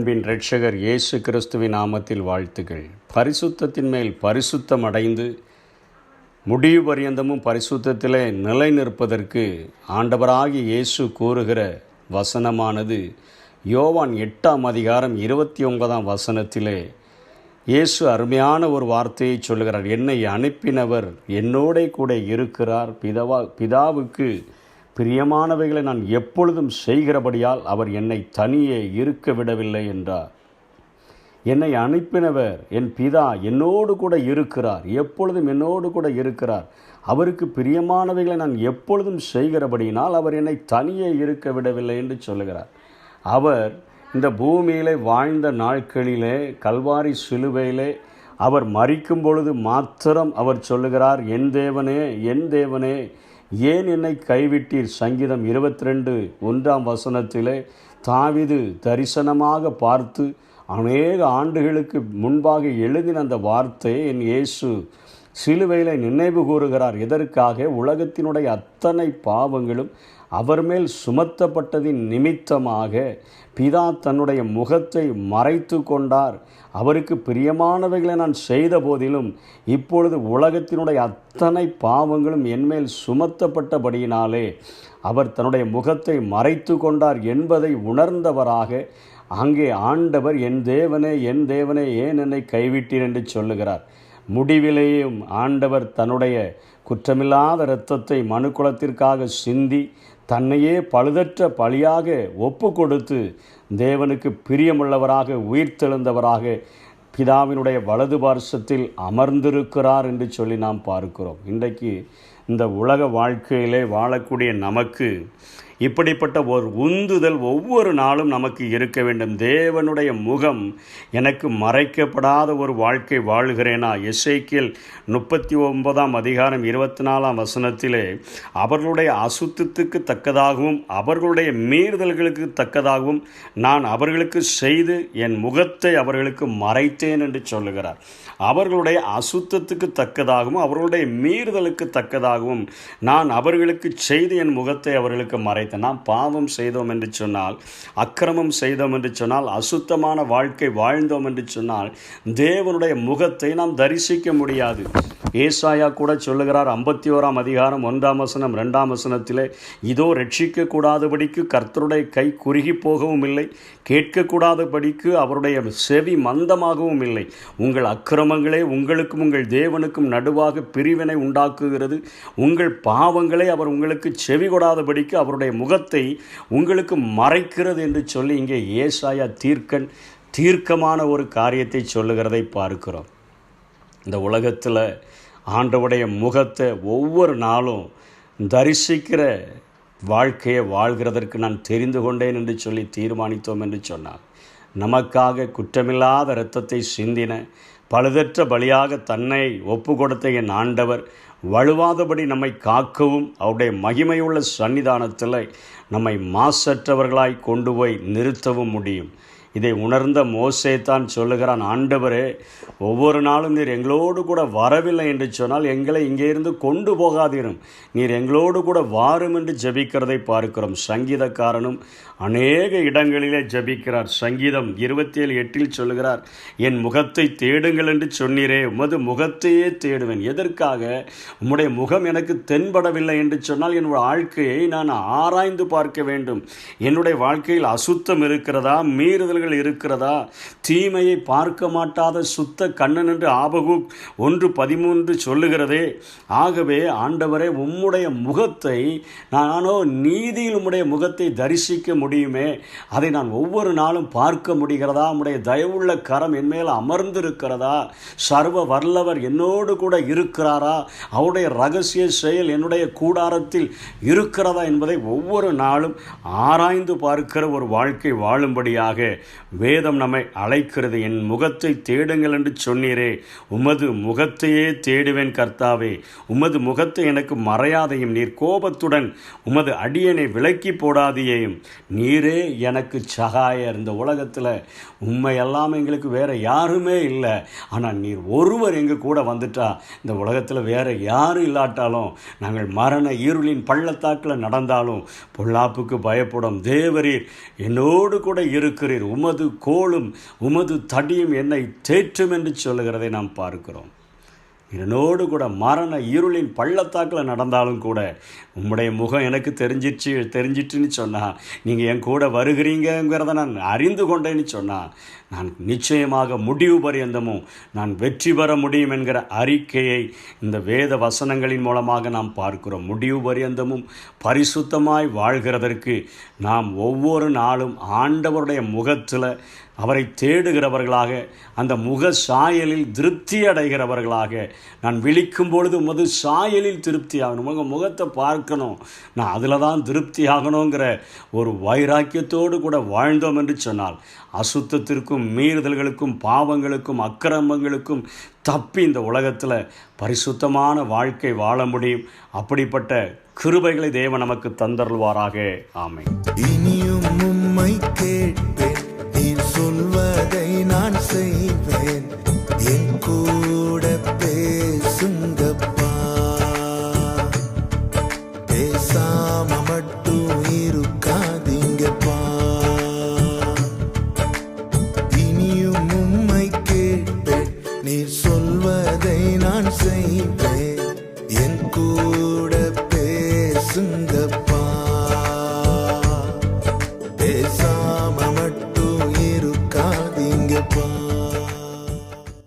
அன்பின் இரட்சகர் இயேசு கிறிஸ்துவின் நாமத்தில் வாழ்த்துக்கள். பரிசுத்தத்தின் மேல் பரிசுத்தம் அடைந்து முடிவு பரியந்தமும் பரிசுத்தத்திலே நிலை நிற்பதற்கு ஆண்டவராகிய இயேசு கூறுகிற வசனமானது யோவான் 8:29 இயேசு அருமையான ஒரு வார்த்தையை சொல்லுகிறார். என்னை அனுப்பினவர் என்னோட கூட இருக்கிறார். பிதாவுக்கு பிரியமானவைகளை நான் எப்பொழுதும் செய்கிறபடியால் அவர் என்னை தனியே இருக்க விடவில்லை என்றார். என்னை அனுப்பினவர் என் பிதா என்னோடு கூட இருக்கிறார், எப்பொழுதும் என்னோடு கூட இருக்கிறார். அவருக்கு பிரியமானவைகளை நான் எப்பொழுதும் செய்கிறபடியினால் அவர் என்னை தனியே இருக்க விடவில்லை என்று சொல்லுகிறார். அவர் இந்த பூமியிலே வாழ்ந்த நாட்களிலே கல்வாரி சிலுவையிலே அவர் மரிக்கும் பொழுது மாத்திரம் அவர் சொல்லுகிறார், என் தேவனே என் தேவனே ஏன் என்னை கைவிட்டீர். சங்கீதம் 22:1 தாவீது தரிசனமாக பார்த்து அநேக ஆண்டுகளுக்கு முன்பாக எழுதின அந்த வார்த்தையை என் இயேசு சிலுவையில் நினைவு கூறுகிறார். எதற்காக? உலகத்தினுடைய அத்தனை பாவங்களும் அவர் மேல் சுமத்தப்பட்டதின் நிமித்தமாக பிதா தன்னுடைய முகத்தை மறைத்து கொண்டார். அவருக்கு பிரியமானவைகளை நான் செய்த போதிலும் இப்பொழுது உலகத்தினுடைய அத்தனை பாவங்களும் என்மேல் சுமத்தப்பட்டபடியினாலே அவர் தன்னுடைய முகத்தை மறைத்து கொண்டார் என்பதை உணர்ந்தவராக அங்கே ஆண்டவர் என் தேவனே என் தேவனே ஏன் என்னை கைவிட்டீர் என்று சொல்லுகிறார். முடிவிலேயும் ஆண்டவர் தன்னுடைய குற்றமில்லாத இரத்தத்தை மனுக்குலத்திற்காக சிந்தி தன்னையே பழுதற்ற பலியாக ஒப்பு கொடுத்து தேவனுக்கு பிரியமுள்ளவராக உயிர்த்தெழுந்தவராக பிதாவினுடைய வலது பார்சத்தில் அமர்ந்திருக்கிறார் என்று சொல்லி நாம் பார்க்கிறோம். இன்றைக்கு இந்த உலக வாழ்க்கையிலே வாழக்கூடிய நமக்கு இப்படிப்பட்ட ஒரு உந்துதல் ஒவ்வொரு நாளும் நமக்கு இருக்க வேண்டும். தேவனுடைய முகம் எனக்கு மறைக்கப்படாத ஒரு வாழ்க்கை வாழுகிறேனா? எசேக்கியேல் 39:24 அவர்களுடைய அசுத்தத்துக்கு தக்கதாகவும் அவர்களுடைய மீறுதல்களுக்கு தக்கதாகவும் நான் அவர்களுக்கு செய்து என் முகத்தை அவர்களுக்கு மறைத்தேன் என்று சொல்லுகிறார். அவர்களுடைய அசுத்தத்துக்கு தக்கதாகவும் அவர்களுடைய மீறுதலுக்கு தக்கதாகவும் நான் அவர்களுக்கு செய்து என் முகத்தை அவர்களுக்கு மறைத்தேன். நாம் பாவம் செய்தோம் என்று சொன்னால், அக்கிரமம் செய்தோம் என்று சொன்னால், அசுத்தமான வாழ்க்கை வாழ்ந்தோம் என்று சொன்னால் தேவனுடைய முகத்தை நாம் தரிசிக்க முடியாது. ஏசாயா கூட சொல்லுகிறார் 51:1-2 இதோ ரட்சிக்க கூடாதபடிக்கு கர்த்தருடைய கை குறுகி போகவும் இல்லை, கேட்கக்கூடாதபடிக்கு அவருடைய செவி மந்தமாகவும் இல்லை. உங்கள் அக்கிரமங்களே உங்களுக்கும் உங்கள் தேவனுக்கும் நடுவாக பிரிவினை உண்டாக்குகிறது. உங்கள் பாவங்களே அவர் உங்களுக்கு செவி கொடாதபடிக்கு அவருடைய முகத்தை உங்களுக்கு மறைக்கிறது என்று சொல்லி இங்கே ஏசாயா தீர்க்கமான ஒரு காரியத்தை சொல்லுகிறதை பார்க்கிறோம். இந்த உலகத்தில் ஆண்டவருடைய முகத்தை ஒவ்வொரு நாளும் தரிசிக்கிற வாழ்க்கையை வாழ்கிறதற்கு நான் தெரிந்து கொண்டேன் என்று சொல்லி தீர்மானித்தோம் என்று சொன்னார். நமக்காக குற்றமில்லாத இரத்தத்தை சிந்தின பழுதற்ற பலியாக தன்னை ஒப்பு கொடுத்த என் ஆண்டவர் வழுவாதபடி நம்மை காக்கவும் அவருடைய மகிமையுள்ள சன்னிதானத்தில் நம்மை மாசற்றவர்களாய் கொண்டு போய் நிறுத்தவும் முடியும். இதை உணர்ந்த மோசே தான் சொல்லுகிறான், ஆண்டவரே ஒவ்வொரு நாளும் நீர் எங்களோடு கூட வரவில்லை என்று சொன்னால் எங்களை இங்கே இருந்து கொண்டு போகாதீரும், நீர் எங்களோடு கூட வாரும் என்று ஜெபிக்கிறதை பார்க்கிறோம். சங்கீதக்காரனும் அநேக இடங்களிலே ஜெபிக்கிறார். சங்கீதம் 27:8 சொல்லுகிறார், என் முகத்தை தேடுங்கள் என்று சொன்னீரே, உமது முகத்தையே தேடுவேன். எதற்காக? உம்முடைய முகம் எனக்கு தென்படவில்லை என்று சொன்னால் என்னுடைய வாழ்க்கையை நான் ஆராய்ந்து பார்க்க வேண்டும். என்னுடைய வாழ்க்கையில் அசுத்தம் இருக்கிறதா, மீறுதல்கள் இருக்கிறதா, தீமையை பார்க்க மாட்டாத சுத்த கண்ணன் என்று ஆபகுக் 1:13 சொல்லுகிறதே. ஆகவே ஆண்டவரே உம்முடைய முகத்தை நானோ நீதியில் உம்முடைய முகத்தை தரிசிக்க முடியுமே, அதை நான் ஒவ்வொரு நாளும் பார்க்க முடிகிறதா? உம்முடைய தயவுள்ள கரம் என் மேல் அமர்ந்திருக்கிறதா? சர்வ வல்லவர் என்னோடு கூட இருக்கிறாரா? அவருடைய ரகசிய செயல் என்னுடைய கூடாரத்தில் இருக்கிறதா என்பதை ஒவ்வொரு நாளும் ஆராய்ந்து பார்க்கிற ஒரு வாழ்க்கை வாழும்படியாக வேதம் நம்மை அழைக்கிறது. என் முகத்தை தேடுங்கள் என்று சொன்னீரே, உமது முகத்தையே தேடுவேன் கர்த்தாவே, உமது முகத்தை எனக்கு மறையாதையும், நீர் கோபத்துடன் உமது அடியனை விலக்கி போடாதையும், நீரே எனக்கு சகாயர். இந்த உலகத்தில் உண்மை எல்லாம் எங்களுக்கு வேறு யாருமே இல்லை, ஆனால் நீர் ஒருவர் எங்கள் கூட வந்துட்டா இந்த உலகத்தில் வேறு யாரும் இல்லாட்டாலும் நாங்கள் மரண இருளின் பள்ளத்தாக்கில் நடந்தாலும் பொல்லாப்புக்கு பயப்படும். தேவரீர் என்னோடு கூட இருக்கிறீர், உமது கோலும் உமது தடியும் என்னை தேற்றும் என்று சொல்லுகிறதை நாம் பார்க்கிறோம். என்னோடு கூட மரண இருளின் பள்ளத்தாக்கில் நடந்தாலும் கூட உம்முடைய முகம் எனக்கு தெரிஞ்சிட்டுன்னு சொன்னால், நீங்கள் என் கூட வருகிறீங்கிறத நான் அறிந்து கொண்டேன்னு சொன்னால், நான் நிச்சயமாக முடிவு பரியந்தமும் நான் வெற்றி பெற முடியும் என்கிற அறிக்கையை இந்த வேத வசனங்களின் மூலமாக நாம் பார்க்கிறோம். முடிவு பரியந்தமும் பரிசுத்தமாய் வாழ்கிறதற்கு நாம் ஒவ்வொரு நாளும் ஆண்டவருடைய முகத்தில் அவரை தேடுகிறவர்களாக, அந்த முக சாயலில் திருப்தி அடைகிறவர்களாக, நான் விழிக்கும் பொழுது உமது சாயலில் திருப்தி ஆகணும், முகத்தை பார்க்கணும், நான் அதில் தான் திருப்தி ஆகணுங்கிற ஒரு வைராக்கியத்தோடு கூட வாழ்ந்தோம் என்று சொன்னால், அசுத்தத்திற்கும் மீறுதல்களுக்கும் பாவங்களுக்கும் அக்கிரமங்களுக்கும் தப்பி இந்த உலகத்தில் பரிசுத்தமான வாழ்க்கை வாழ முடியும். அப்படிப்பட்ட கிருபைகளை தேவன் நமக்கு தந்தருள்வாராக. ஆமென். இனியும் உம்மை கேட்பேன், நீர் சொல்வதை நான் செய்வேன், என் கூட பேசுங்கப்பா, பேசாம மட்டும் இருக்காதீங்கப்பா. இனியும் உம்மை கேட்பேன், நீர் சொல்வதை நான் செய்வேன், என் கூட பேசுங்க